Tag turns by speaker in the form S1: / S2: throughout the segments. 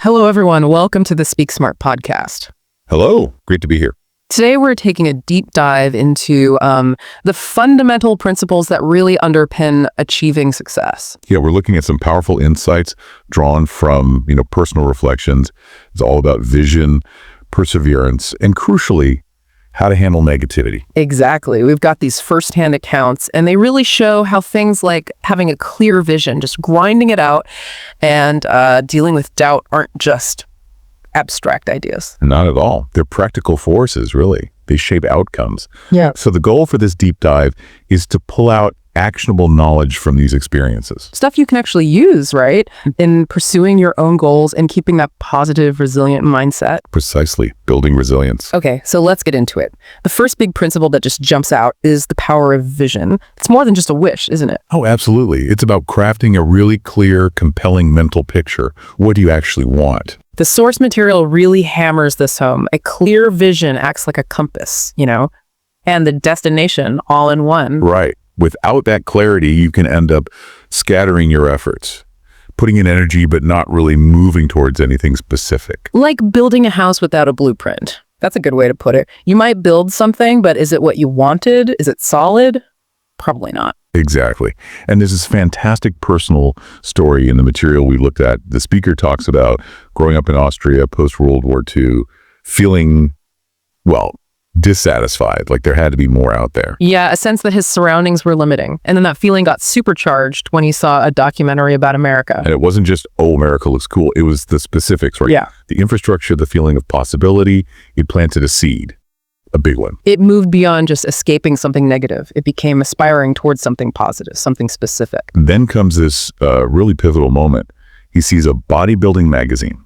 S1: Hello, everyone. Welcome to the Speak Smart podcast.
S2: Hello. Great to be here.
S1: Today, we're taking a deep dive into the fundamental principles that really underpin achieving success.
S2: Yeah, we're looking at some powerful insights drawn from, personal reflections. It's all about vision, perseverance, and crucially, how to handle negativity.
S1: Exactly. We've got these firsthand accounts, and they really show how things like having a clear vision, just grinding it out, and dealing with doubt aren't just abstract ideas.
S2: Not at all. They're practical forces, really. They shape outcomes.
S1: Yeah.
S2: So the goal for this deep dive is to pull out actionable knowledge from these experiences.
S1: Stuff you can actually use, right? In pursuing your own goals and keeping that positive, resilient mindset.
S2: Precisely. Building resilience.
S1: Okay, so let's get into it. The first big principle that just jumps out is the power of vision. It's more than just a wish, isn't it?
S2: Oh, absolutely. It's about crafting a really clear, compelling mental picture. What do you actually want?
S1: The source material really hammers this home. A clear vision acts like a compass, and the destination all in one.
S2: Right. Without that clarity, you can end up scattering your efforts, putting in energy, but not really moving towards anything specific.
S1: Like building a house without a blueprint. That's a good way to put it. You might build something, but is it what you wanted? Is it solid? Probably not.
S2: Exactly. And there's this fantastic personal story in the material we looked at. The speaker talks about growing up in Austria post-World War II, feeling, dissatisfied, like there had to be more out there.
S1: Yeah, a sense that his surroundings were limiting. And then that feeling got supercharged when he saw a documentary about America.
S2: And it wasn't just, America looks cool. It was the specifics, right?
S1: Yeah.
S2: The infrastructure, the feeling of possibility. It planted a seed, a big one.
S1: It moved beyond just escaping something negative. It became aspiring towards something positive, something specific.
S2: Then comes this really pivotal moment. He sees a bodybuilding magazine,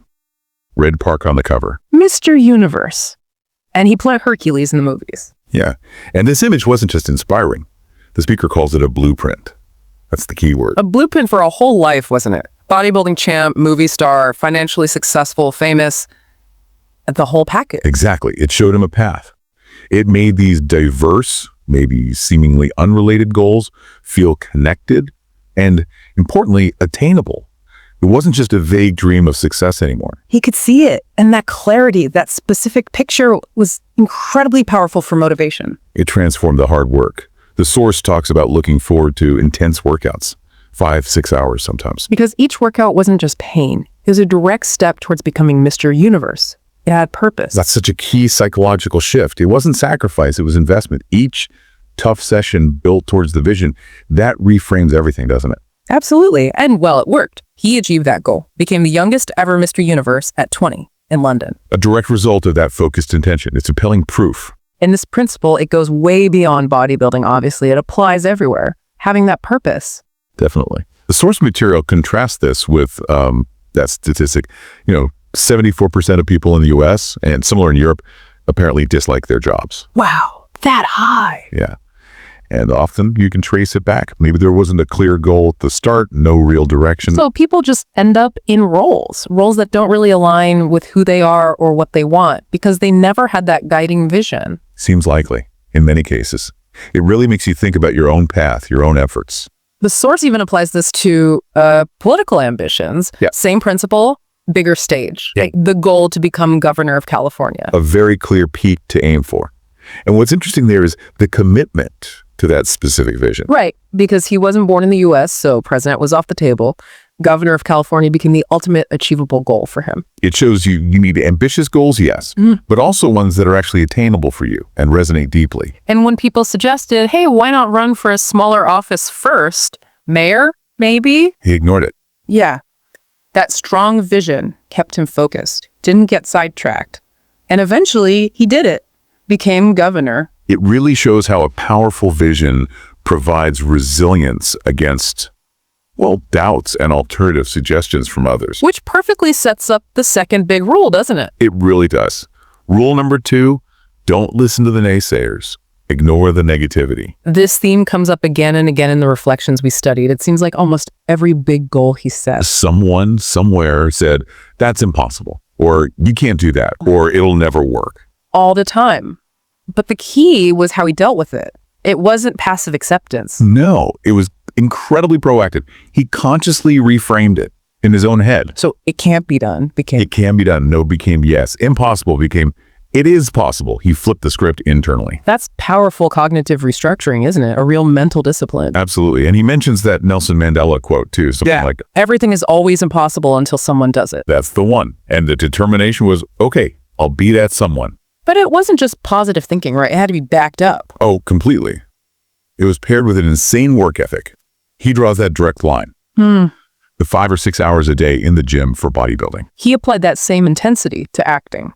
S2: red park on the cover.
S1: Mr. Universe. And he played Hercules in the movies.
S2: Yeah. And this image wasn't just inspiring. The speaker calls it a blueprint. That's the key word.
S1: A blueprint for a whole life, wasn't it? Bodybuilding champ, movie star, financially successful, famous, the whole package.
S2: Exactly. It showed him a path. It made these diverse, maybe seemingly unrelated goals feel connected and, importantly, attainable. It wasn't just a vague dream of success anymore.
S1: He could see it, and that clarity, that specific picture was incredibly powerful for motivation.
S2: It transformed the hard work. The source talks about looking forward to intense workouts, 5-6 hours sometimes.
S1: Because each workout wasn't just pain. It was a direct step towards becoming Mr. Universe. It had purpose.
S2: That's such a key psychological shift. It wasn't sacrifice, it was investment. Each tough session built towards the vision, that reframes everything, doesn't it?
S1: Absolutely. And it worked. He achieved that goal, became the youngest ever Mr. Universe at 20 in London.
S2: A direct result of that focused intention. It's compelling proof.
S1: In this principle, it goes way beyond bodybuilding, obviously. It applies everywhere. Having that purpose.
S2: Definitely. The source material contrasts this with that statistic. 74% of people in the U.S. and similar in Europe apparently dislike their jobs.
S1: Wow, that high.
S2: Yeah. And often you can trace it back. Maybe there wasn't a clear goal at the start, no real direction.
S1: So people just end up in roles that don't really align with who they are or what they want because they never had that guiding vision.
S2: Seems likely in many cases. It really makes you think about your own path, your own efforts.
S1: The source even applies this to political ambitions.
S2: Yeah.
S1: Same principle, bigger stage.
S2: Yeah.
S1: Like the goal to become governor of California.
S2: A very clear peak to aim for. And what's interesting there is the commitment to that specific vision.
S1: Right, because he wasn't born in the U.S., so president was off the table. Governor of California became the ultimate achievable goal for him.
S2: It shows you need ambitious goals, yes, but also ones that are actually attainable for you and resonate deeply.
S1: And when people suggested, hey, why not run for a smaller office first? Mayor, maybe?
S2: He ignored it.
S1: Yeah. That strong vision kept him focused, didn't get sidetracked. And eventually, he did it. Became governor.
S2: It really shows how a powerful vision provides resilience against, doubts and alternative suggestions from others.
S1: Which perfectly sets up the second big rule, doesn't it?
S2: It really does. Rule number 2, don't listen to the naysayers. Ignore the negativity.
S1: This theme comes up again and again in the reflections we studied. It seems like almost every big goal he sets.
S2: Someone somewhere said, that's impossible, or you can't do that, or it'll never work.
S1: All the time. But the key was how he dealt with it. It wasn't passive acceptance.
S2: No, it was incredibly proactive. He consciously reframed it. in his own head.
S1: So it can't be done. Became
S2: It can be done. No became yes. Impossible became it is possible. He flipped the script internally.
S1: That's powerful cognitive restructuring, isn't it? A real mental discipline.
S2: Absolutely. And he mentions that Nelson Mandela quote too. Something like,
S1: everything is always impossible until someone does it.
S2: that's the one. And the determination was, okay, I'll be that someone.
S1: But it wasn't just positive thinking, right? It had to be backed up.
S2: Oh, completely. It was paired with an insane work ethic. He draws that direct line. The 5 or 6 hours a day in the gym for bodybuilding.
S1: He applied that same intensity to acting.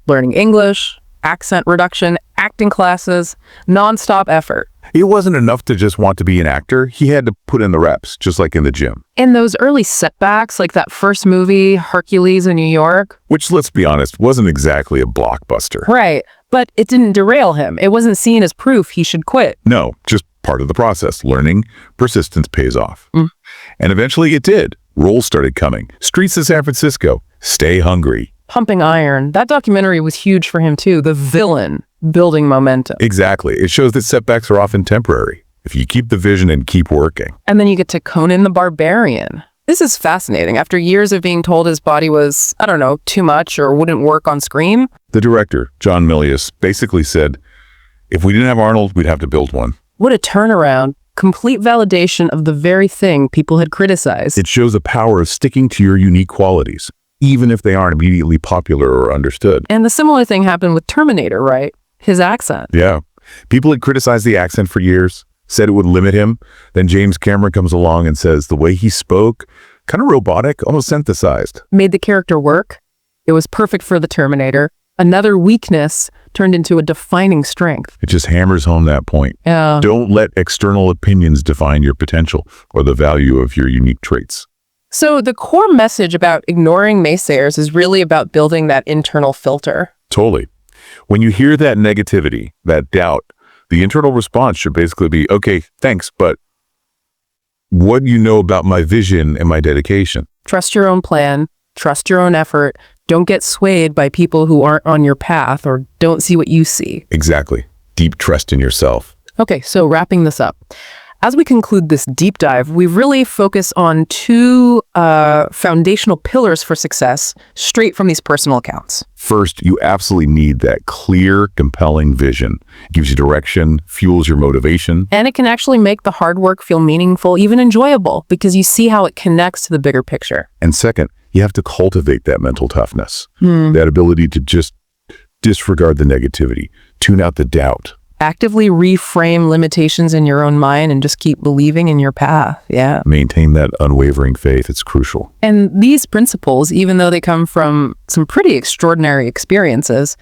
S1: Learning English, accent reduction, acting classes, nonstop effort.
S2: It wasn't enough to just want to be an actor. He had to put in the reps, just like in the gym.
S1: And those early setbacks, like that first movie, Hercules in New York.
S2: Which, let's be honest, wasn't exactly a blockbuster.
S1: Right. But it didn't derail him. It wasn't seen as proof he should quit.
S2: No, just part of the process. Learning, persistence pays off. And eventually it did. Roles started coming. Streets of San Francisco. Stay hungry.
S1: Pumping Iron. That documentary was huge for him too. The villain building momentum.
S2: Exactly. It shows that setbacks are often temporary if you keep the vision and keep working.
S1: And then you get to Conan the Barbarian. This is fascinating. After years of being told his body was, I don't know, too much or wouldn't work on screen.
S2: The director, John Milius, basically said, if we didn't have Arnold, we'd have to build one.
S1: What a turnaround. Complete validation of the very thing people had criticized.
S2: It shows the power of sticking to your unique qualities, even if they aren't immediately popular or understood.
S1: And the similar thing happened with Terminator, right? His accent.
S2: Yeah. People had criticized the accent for years, said it would limit him. Then James Cameron comes along and says the way he spoke, kind of robotic, almost synthesized.
S1: Made the character work. It was perfect for the Terminator. Another weakness turned into a defining strength.
S2: It just hammers home that point.
S1: Yeah.
S2: Don't let external opinions define your potential or the value of your unique traits.
S1: So the core message about ignoring naysayers is really about building that internal filter.
S2: Totally. When you hear that negativity, that doubt, the internal response should basically be, okay, thanks, but what do you know about my vision and my dedication?
S1: Trust your own plan. Trust your own effort. Don't get swayed by people who aren't on your path or don't see what you see.
S2: Exactly. Deep trust in yourself.
S1: Okay, so wrapping this up. As we conclude this deep dive, we really focus on two foundational pillars for success straight from these personal accounts.
S2: First, you absolutely need that clear, compelling vision. It gives you direction, fuels your motivation.
S1: And it can actually make the hard work feel meaningful, even enjoyable, because you see how it connects to the bigger picture.
S2: And second, you have to cultivate that mental toughness, that ability to just disregard the negativity, tune out the doubt.
S1: Actively reframe limitations in your own mind and just keep believing in your path. Yeah.
S2: Maintain that unwavering faith. It's crucial.
S1: And these principles, even though they come from some pretty extraordinary experiences,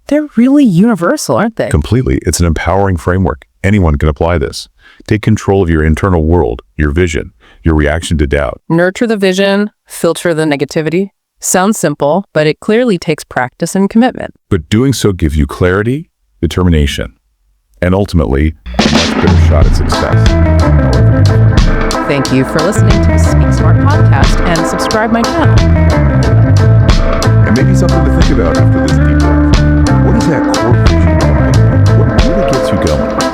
S1: they're really universal, aren't they?
S2: Completely. It's an empowering framework. Anyone can apply this. Take control of your internal world, your vision, your reaction to doubt.
S1: Nurture the vision, filter the negativity. Sounds simple, but it clearly takes practice and commitment.
S2: But doing so gives you clarity, determination, and ultimately, a much better shot at success.
S1: Thank you for listening to the Speak Smart podcast and subscribe my channel.
S2: And maybe something to think about after this deep dive. What is that core vision? What really gets you going?